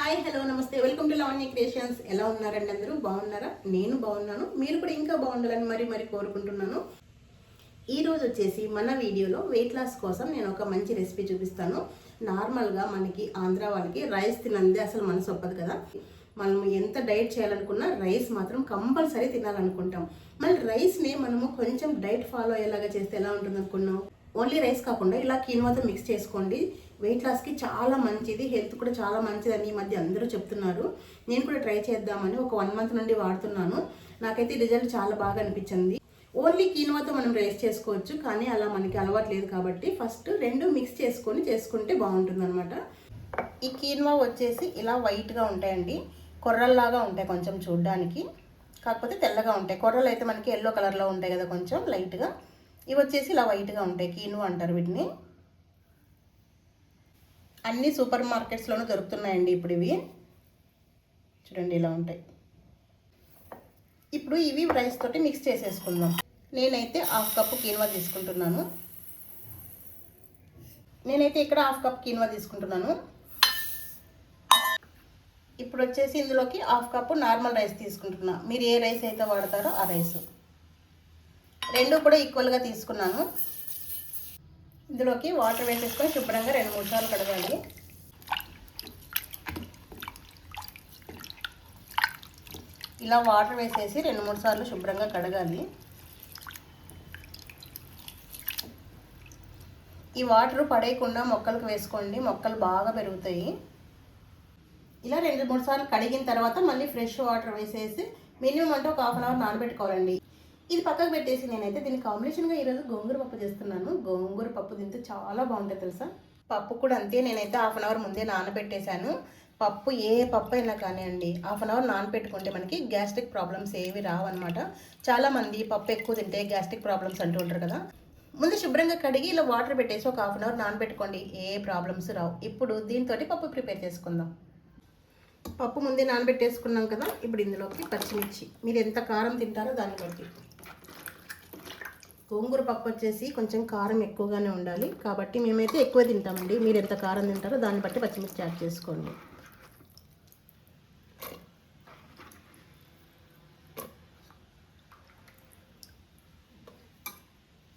Hi hello నమస్తే welcome to Lavanya creations. ఎలా ఉన్నారండి? అందరూ బాగున్నారా? నేను బాగున్నాను. మీరు కూడా ఇంకా బాగుండాలని మరి కోరుకుంటున్నాను. ఈ రోజు వచ్చేసి మన వీడియోలో వెయిట్ లాస్ కోసం నేను ఒక మంచి రెసిపీ చూపిస్తాను. నార్మల్గా మనకి ఆంధ్ర వాళ్ళకి రైస్ తినందే అసలు మనసు ఒప్పదు కదా. మనం ఎంత డైట్ చేయాలనుకున్నా రైస్ మాత్రం కంపల్సరీ తినాలనుకుంటాం. మళ్ళీ రైస్ని మనము కొంచెం డైట్ ఫాలో అయ్యేలాగా చేస్తే ఎలా ఉంటుంది అనుకున్నాం? ఓన్లీ రైస్ కాకుండా ఇలా కీన్వాతో మిక్స్ చేసుకోండి. వెయిట్ లాస్కి చాలా మంచిది, హెల్త్ కూడా చాలా మంచిది అని ఈ మధ్య అందరూ చెప్తున్నారు. నేను కూడా ట్రై చేద్దామని ఒక 1 మంత్ నుండి వాడుతున్నాను. నాకైతే రిజల్ట్ చాలా బాగా అనిపించింది. ఓన్లీ కీన్వాతో మనం రైస్ చేసుకోవచ్చు, కానీ అలా మనకి అలవాటు లేదు కాబట్టి ఫస్ట్ రెండు మిక్స్ చేసుకుంటే బాగుంటుంది అనమాట. ఈ కీన్వా వచ్చేసి ఇలా వైట్గా ఉంటాయండి, కొర్రల్లాగా ఉంటాయి కొంచెం చూడడానికి, కాకపోతే తెల్లగా ఉంటాయి. కొర్రలు అయితే మనకి ఎల్లో కలర్లో ఉంటాయి కదా కొంచెం లైట్గా. ఇవి వచ్చేసి ఇలా వైట్గా ఉంటాయి, కీన్వా అంటారు వీటిని. అన్ని సూపర్ మార్కెట్స్లోనూ దొరుకుతున్నాయండి ఇప్పుడు ఇవి. చూడండి ఇలా ఉంటాయి. ఇప్పుడు ఇవి రైస్ తోటి మిక్స్ చేసేసుకుందాం. నేనైతే 1/2 కప్పు కీన్వా తీసుకుంటున్నాను. ఇక్కడ 1/2 కప్ కీన్వా తీసుకుంటున్నాను. ఇప్పుడు వచ్చేసి ఇందులోకి 1/2 కప్పు నార్మల్ రైస్ తీసుకుంటున్నా. మీరు ఏ రైస్ అయితే వాడతారో ఆ రైస్ రెండు కూడా ఈక్వల్గా తీసుకున్నాను. ఇందులోకి వాటర్ వేసేసుకొని శుభ్రంగా 2-3 సార్లు కడగాలి. ఇలా వాటర్ వేసేసి 2-3 సార్లు శుభ్రంగా కడగాలి. ఈ వాటర్ పడేయకుండా మొక్కలకు వేసుకోండి, మొక్కలు బాగా పెరుగుతాయి. ఇలా 2-3 సార్లు కడిగిన తర్వాత మళ్ళీ ఫ్రెష్ వాటర్ వేసేసి మినిమం అంటే ఒక 1/2 అవర్ నానబెట్టుకోవాలండి. ఇది పక్కకు పెట్టేసి నేనైతే దీని కాంబినేషన్గా ఈరోజు గోంగూర పప్పు చేస్తున్నాను. గోంగూర పప్పు తింటే చాలా బాగుంటుంది తెలుసా. పప్పు కూడా అంతే, నేనైతే 1/2 అవర్ ముందే నానబెట్టేశాను. పప్పు ఏ పప్పు అయినా కానివ్వండి 1/2 అవర్ నానబెట్టుకుంటే మనకి గ్యాస్ట్రిక్ ప్రాబ్లమ్స్ ఏవి రావన్నమాట. చాలామంది పప్పు ఎక్కువ తింటే గ్యాస్ట్రిక్ ప్రాబ్లమ్స్ అంటూ ఉంటారు కదా. ముందు శుభ్రంగా కడిగి ఇలా వాటర్ పెట్టేసి ఒక 1/2 అవర్ నానబెట్టుకోండి, ఏ ప్రాబ్లమ్స్ రావు. ఇప్పుడు దీంతో పప్పు ప్రిపేర్ చేసుకుందాం. పప్పు ముందే నానబెట్టేసుకున్నాం కదా. ఇప్పుడు ఇందులోకి పచ్చిమిర్చి, మీరు ఎంత కారం తింటారో దాన్ని బట్టి. గోంగూర పప్పు వచ్చేసి కొంచెం కారం ఎక్కువగానే ఉండాలి కాబట్టి మేమైతే ఎక్కువ తింటామండి. మీరు ఎంత కారం తింటారో దాన్ని బట్టి పచ్చిమిర్చి యాడ్ చేసుకోండి.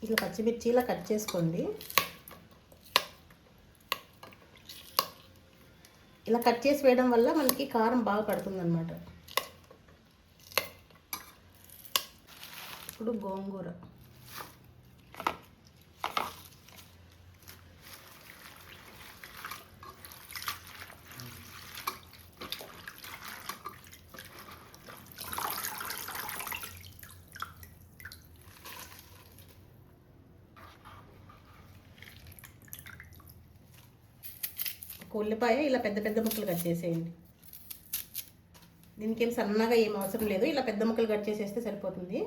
ఇలా పచ్చిమిర్చి ఇలా కట్ చేసుకోండి. ఇలా కట్ చేసి వేయడం వల్ల మనకి కారం బాగా పడుతుంది అన్నమాట. ఇప్పుడు గోంగూర, ఉల్లిపాయ ఇలా పెద్ద పెద్ద ముక్కలు కట్ చేసేయండి. దీనికి ఏం సన్నగా ఏం అవసరం లేదు, ఇలా పెద్ద ముక్కలు కట్ చేసేస్తే సరిపోతుంది.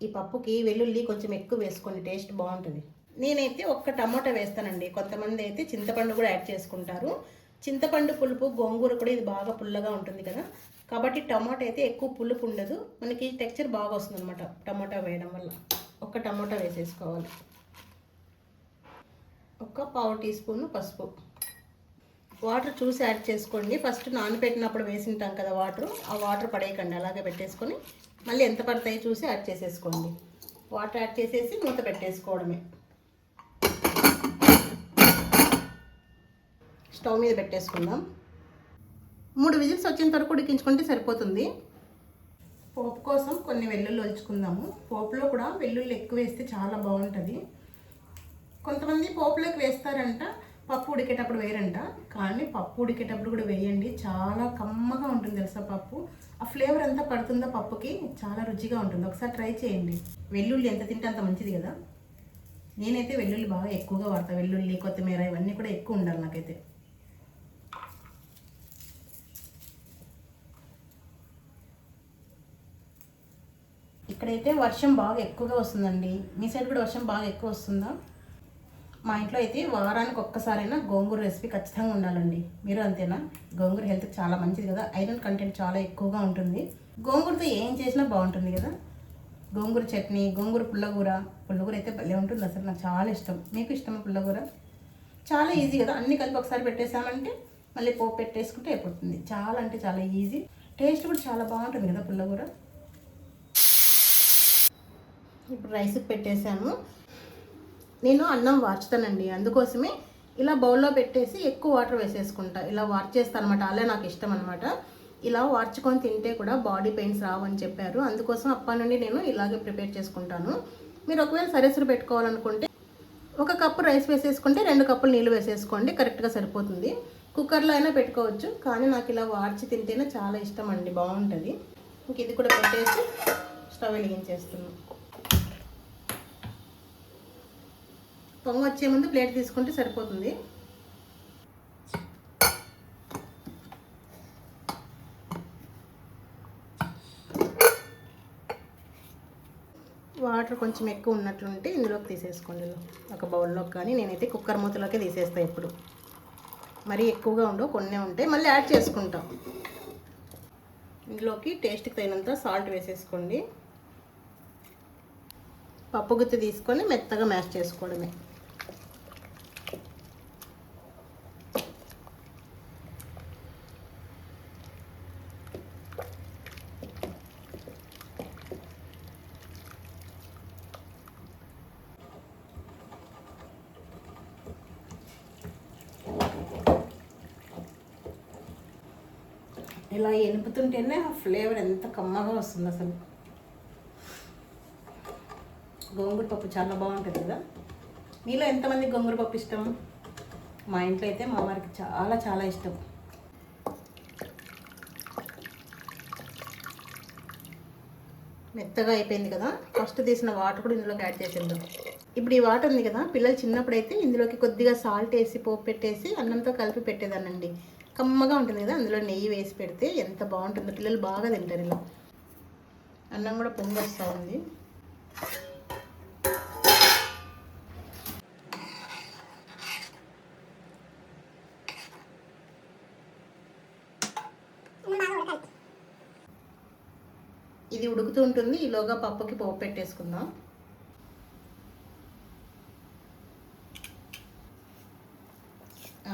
ఈ పప్పుకి వెల్లుల్లి కొంచెం ఎక్కువ వేసుకోండి, టేస్ట్ బాగుంటుంది. నేనైతే ఒక్క టమాటా వేస్తానండి. కొంతమంది అయితే చింతపండు కూడా యాడ్ చేసుకుంటారు. చింతపండు పులుపు, గోంగూర కూడా ఇది బాగా పుల్లగా ఉంటుంది కదా, కాబట్టి టమాటా అయితే ఎక్కువ పులుపు ఉండదు, మనకి టెక్స్చర్ బాగా వస్తుంది అనమాట టమాటా వేయడం వల్ల. ఒక్క టమాటా వేసేసుకోవాలి. ఒక 1/2 టీ స్పూన్ పసుపు. వాటర్ చూసి యాడ్ చేసుకోండి. ఫస్ట్ నానబెట్టినప్పుడు వేసింటాం కదా వాటర్, ఆ వాటర్ పడేయకండి, అలాగే పెట్టేసుకొని మళ్ళీ ఎంత పడతాయో చూసి యాడ్ చేసేసుకోండి. వాటర్ యాడ్ చేసేసి మూత పెట్టేసుకోవడమే. స్టవ్ మీద పెట్టేసుకుందాం. 3 విజిల్స్ వచ్చేంత వరకు ఉడికించుకుంటే సరిపోతుంది. పోపు కోసం కొన్ని వెల్లుల్లి ఒలుచుకుందాము. పోపులో కూడా వెల్లుల్లి ఎక్కువ వేస్తే చాలా బాగుంటుంది. కొంతమంది పోపులోకి వేస్తారంట, పప్పు ఉడికేటప్పుడు వేయరంట, కానీ పప్పు ఉడికేటప్పుడు కూడా వేయండి, చాలా కమ్మగా ఉంటుంది తెలుసా పప్పు. ఆ ఫ్లేవర్ అంతా పడుతుందో పప్పుకి, చాలా రుచిగా ఉంటుంది. ఒకసారి ట్రై చేయండి. వెల్లుల్లి ఎంత తింటే అంత మంచిది కదా. నేనైతే వెల్లుల్లి బాగా ఎక్కువగా వాడతాను. వెల్లుల్లి, కొత్తిమీర ఇవన్నీ కూడా ఎక్కువ ఉండాలి నాకైతే. ఇక్కడైతే వర్షం బాగా ఎక్కువగా వస్తుందండి. మీ సైడ్ కూడా వర్షం బాగా ఎక్కువ వస్తుందా? మా ఇంట్లో అయితే వారానికి ఒక్కసారైనా గోంగూర రెసిపీ ఖచ్చితంగా ఉండాలండి. మీరు అంతేనా? గోంగూర హెల్త్కి చాలా మంచిది కదా, ఐరన్ కంటెంట్ చాలా ఎక్కువగా ఉంటుంది. గోంగూరతో ఏం చేసినా బాగుంటుంది కదా. గోంగూర చట్నీ, గోంగూర పుల్లగూర అయితే భలే ఉంటుంది అసలు, నాకు చాలా ఇష్టం. మీకు ఇష్టమా పుల్లగూర? చాలా ఈజీ కదా, అన్నీ కలిపి ఒకసారి పెట్టేసామంటే మళ్ళీ పోపు పెట్టేసుకుంటే అయిపోతుంది. చాలా అంటే చాలా ఈజీ, టేస్ట్ కూడా చాలా బాగుంటుంది కదా పుల్లగూర. ఇప్పుడు రైస్కి పెట్టేశాను. నేను అన్నం వార్చుతానండి, అందుకోసమే ఇలా బౌల్లో పెట్టేసి ఎక్కువ వాటర్ వేసేసుకుంటా. ఇలా వార్చేస్తాను అనమాట, అలా నాకు ఇష్టం అనమాట. ఇలా వార్చుకొని తింటే కూడా బాడీ పెయిన్స్ రావని చెప్పారు, అందుకోసం అప్పటి నుండి నేను ఇలాగే ప్రిపేర్ చేసుకుంటాను. మీరు ఒకవేళ సరేసరి పెట్టుకోవాలనుకుంటే 1 కప్పు రైస్ వేసేసుకుంటే 2 కప్పులు నీళ్ళు వేసేసుకోండి, కరెక్ట్గా సరిపోతుంది. కుక్కర్లో అయినా పెట్టుకోవచ్చు, కానీ నాకు ఇలా వార్చి తింటేనే చాలా ఇష్టం అండి, బాగుంటుంది. ఇంక ఇది కూడా పెట్టేసి స్టవ్ వెలిగించేస్తున్నాను. పొంగు వచ్చే ముందు ప్లేట్ తీసుకుంటే సరిపోతుంది. వాటర్ కొంచెం ఎక్కువ ఉన్నట్లుంటే ఇందులోకి తీసేసుకోండి, ఒక బౌల్లోకి. కానీ నేనైతే కుక్కర్ మూతలోకి తీసేస్తాను ఎప్పుడు. మరీ ఎక్కువగా ఉండవు, కొన్నే ఉంటాయి, మళ్ళీ యాడ్ చేసుకుంటాం. ఇందులోకి టేస్ట్కి తగినంత సాల్ట్ వేసేసుకోండి. పప్పు గుత్తి తీసుకొని మెత్తగా మ్యాష్ చేసుకోవడమే. ఇలా ఎనుపుతుంటేనే ఆ ఫ్లేవర్ ఎంత కమ్మగా వస్తుంది అసలు. గోంగూర పప్పు చాలా బాగుంటుంది కదా. మీలో ఎంతమంది గోంగూర పప్పు ఇష్టం? మా ఇంట్లో అయితే మా వారికి చాలా చాలా ఇష్టం. మెత్తగా అయిపోయింది కదా, ఫస్ట్ తీసిన వాటర్ కూడా ఇందులోకి యాడ్ చేసేద్దాం. ఇప్పుడు ఈ వాటర్ ఉంది కదా, పిల్లలు చిన్నప్పుడైతే ఇందులోకి కొద్దిగా సాల్ట్ వేసి పోపు పెట్టేసి అన్నంతో కలిపి పెట్టేదానండి. కమ్మగా ఉంటుంది కదా, అందులో నెయ్యి వేసి పెడితే ఎంత బాగుంటుందో, పిల్లలు బాగా తింటారు. ఇలా అన్నం కూడా పొంగి వస్తూ ఉంది. ఇది ఉడుకుతూ ఉంటుంది, ఈలోగా పప్పుకి పోపు పెట్టేసుకుందాం.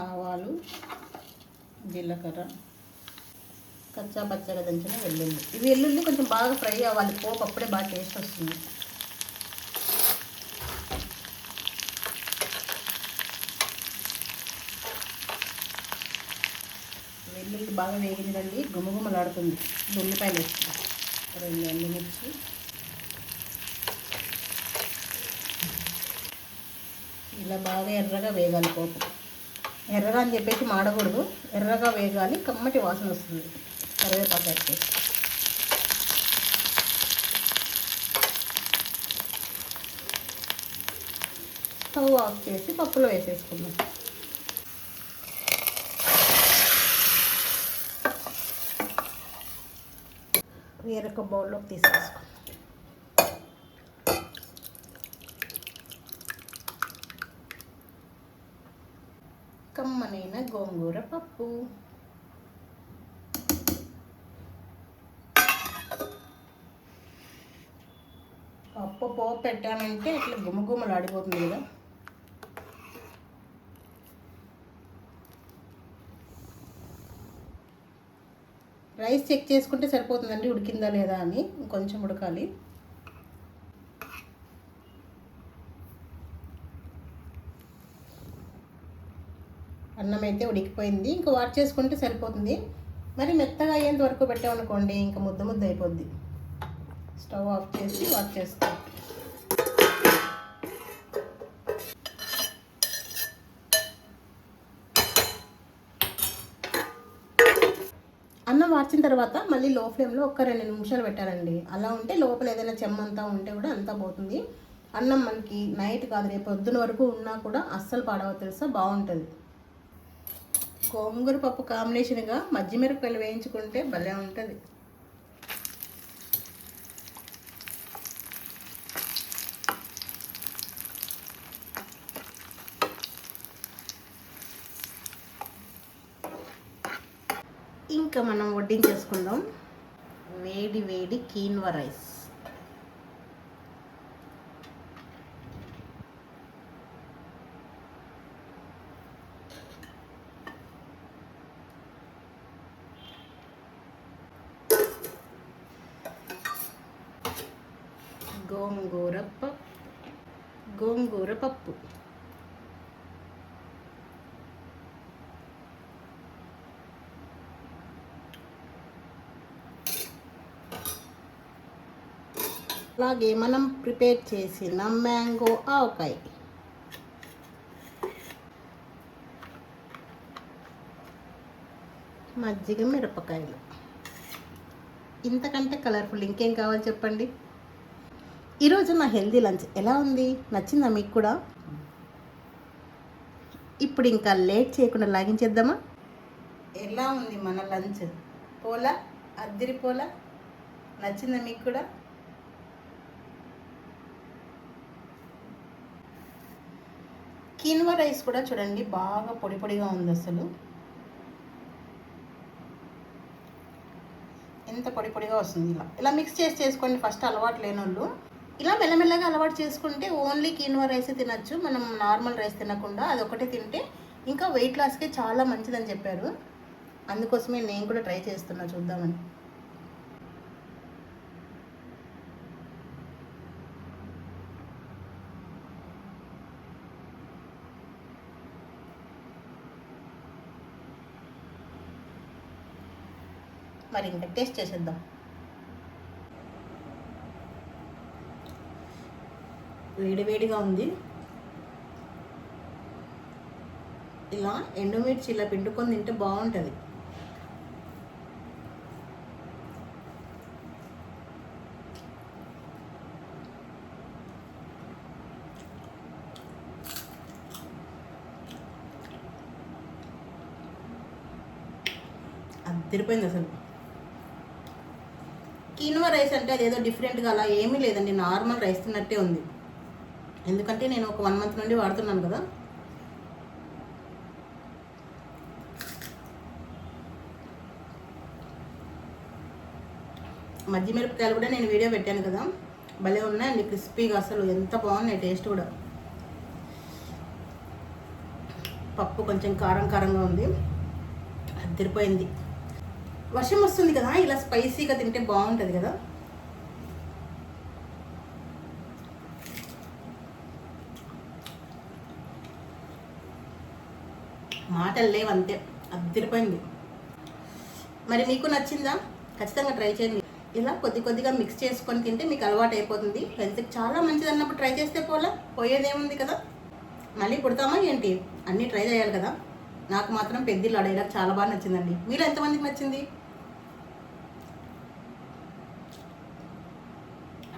ఆవాలు, జీలకర్ర, కచ్చా పచ్చగా దంచిన వెల్లుల్లి. ఈ వెల్లుల్లి కొంచెం బాగా ఫ్రై అవ్వాలి, పోపు అప్పుడే బాగా టేస్ట్ వస్తుంది. వెల్లుల్లి బాగా వేగిందండి, గుమగుమలాడుతుంది. ఉల్లిపాయలు వేస్తుంది, 2 ఎండుమిర్చి, ఇలా బాగా ఎర్రగా వేగాలి పోపు. ఎర్రగా అని చెప్పేసి మాడకూడదు, ఎర్రగా వేగాలి, కమ్మటి వాసన వస్తుంది. కరివేపాకు వేసి స్టవ్ ఆఫ్ చేసి పప్పులో వేసేసుకుందాం. వేరొక బౌల్లోకి తీసేసుకుందాం. కమ్మనైన గోంగూర పప్పు. పప్పు పోపు పెట్టామంటే ఇట్లా గుమగుమలు ఆడిపోతుంది కదా. రైస్ చెక్ చేసుకుంటే సరిపోతుందండి, ఉడికిందా లేదా అని. ఇంకొంచెం ఉడకాలి. అన్నం అయితే ఉడికిపోయింది, ఇంకా వాట్ చేసుకుంటే సరిపోతుంది. మరి మెత్తగా అయ్యేంత వరకు పెట్టామనుకోండి ఇంకా ముద్ద ముద్ద అయిపోద్ది. స్టవ్ ఆఫ్ చేసి వాట్ చేస్తాం. అన్నం వార్చిన తర్వాత మళ్ళీ లో ఫ్లేమ్లో ఒక 2 నిమిషాలు పెట్టాలండి. అలా ఉంటే లోపల ఏదైనా చెమ్మంతా ఉంటే కూడా అంతా పోతుంది. అన్నం మనకి నైట్ కాదు, రేపు పొద్దున వరకు ఉన్నా కూడా అస్సలు పాడవ తెలుసా, బాగుంటుంది. గోంగూర పప్పు కాంబినేషన్గా మజ్జిమిరపకాయలు వేయించుకుంటే భలే ఉంటుంది. ఇంకా మనం వడ్డించేసుకుందాం. వేడి వేడి కీన్వా రైస్. గోంగూర పప్పు. అలాగే మనం ప్రిపేర్ చేసిన మ్యాంగో ఆవకాయ, మజ్జిగ మిరపకాయలు. ఇంతకంటే కలర్ఫుల్ ఇంకేం కావాలి చెప్పండి. ఈరోజు నా హెల్దీ లంచ్ ఎలా ఉంది? నచ్చిందా మీకు కూడా? ఇప్పుడు ఇంకా లేట్ చేయకుండా లాగించేద్దామా? ఎలా ఉంది మన లంచ్? పోలా, అద్దిరిపోలా? నచ్చిందా మీకు కూడా? కీన్వా రైస్ కూడా చూడండి, బాగా పొడి పొడిగా ఉంది. అసలు ఎంత పొడి పొడిగా వస్తుంది. ఇలా మిక్స్ చేసుకోండి. ఫస్ట్ అలవాటు లేని వాళ్ళు ఇలా మెల్లమెల్లగా అలవాటు చేసుకుంటే ఓన్లీ కీన్వా రైస్ తినచ్చు. మనం నార్మల్ రైస్ తినకుండా అదొకటే తింటే ఇంకా వెయిట్ లాస్కి చాలా మంచిదని చెప్పారు. అందుకోసమే నేను కూడా ట్రై చేస్తున్నా, చూద్దామని. మరి ఇంకా టేస్ట్ చేసేద్దాం. వేడివేడిగా ఉంది. ఇలా ఎండుమిర్చి ఇలా పిండుకొని తింటే బాగుంటుంది. అదిరిపోయింది అసలు. కీన్వా రైస్ అంటే అదేదో డిఫరెంట్గా అలా ఏమీ లేదండి, నార్మల్ రైస్ తిన్నట్టే ఉంది. ఎందుకంటే నేను ఒక 1 month నుండి వాడుతున్నాను కదా. మజ్జి మిరపకాయలు కూడా నేను వీడియో పెట్టాను కదా, భలే ఉన్నాయండి, క్రిస్పీగా. అసలు ఎంత బాగున్నాయి, టేస్ట్ కూడా. పప్పు కొంచెం కారం కారంగా ఉంది, అదిరిపోయింది. వర్షం వస్తుంది కదా, ఇలా స్పైసీగా తింటే బాగుంటుంది కదా. మాటలు లేవు, అంతే. అదిరిపోయింది. మరి మీకు నచ్చిందా? ఖచ్చితంగా ట్రై చేయండి. ఇలా కొద్ది కొద్దిగా మిక్స్ చేసుకొని తింటే మీకు అలవాటు అయిపోతుంది. హెల్త్కి చాలా మంచిది అన్నప్పుడు ట్రై చేస్తే పోయేదేముంది కదా. మళ్ళీ పుడతామా ఏంటి? అన్నీ ట్రై చేయాలి కదా. నాకు మాత్రం పెద్దిల్లు డైలాగ్ చాలా బాగా నచ్చిందండి. మీరు ఎంతమందికి నచ్చింది?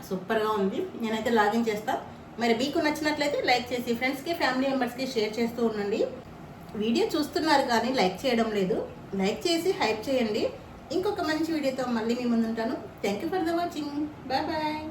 సూపర్గా ఉంది. నేనైతే లాగిన్ చేస్తా. మరి మీకు నచ్చినట్లయితే లైక్ చేసి ఫ్రెండ్స్కి, ఫ్యామిలీ మెంబర్స్కి షేర్ చేస్తూ ఉండండి. వీడియో చూస్తున్నారు కానీ లైక్ చేయడం లేదు. లైక్ చేసి హైప్ చేయండి. ఇంకొక మంచి వీడియోతో మళ్ళీ మీ ముందు ఉంటాను. Thank you for the watching. Bye bye.